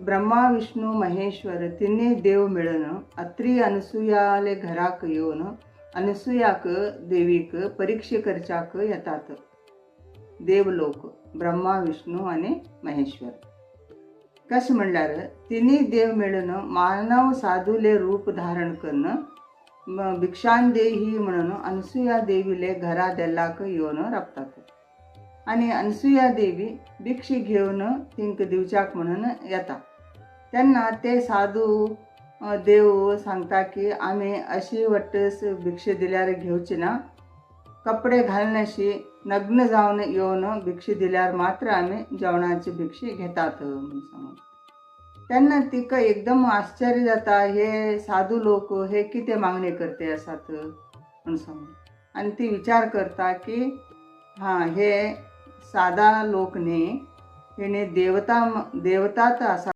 ब्रह्मा विष्णू महेश्वर तिन्ही देव मिळून अत्री अनसुयाले घराक येऊन अनसुयाक देवीक परीक्षे करचाक येतात. देवलोक ब्रह्मा विष्णू आणि महेश्वर. कस म्हणल्यार तिन्ही देव मिळून मानव साधूले रूप धारण करून भिक्षान देही म्हणून अनसुया देवीले घरा देल्लाक येऊन राबतात. आणि अनसुया देवी भिक्ष घेऊन तिंक दिवच्याक म्हणून येता. त्यांना ते साधू देव सांगता की आम्ही अशी वट्टस भिक्ष दिल्यार घेवची ना, कपडे घालण्याशी नग्न जाऊन येऊन भिक्ष दिल्यार मात्र आम्ही जेवणाची भिक्ष घेतात म्हणून सांगून. त्यांना तिका एकदम आश्चर्य जाता, हे साधू लोक हे किती मागणे करते असतात म्हणून सांगून. आणि ती विचार करता की हे साधा लोक न्ही, हेने देवतात असा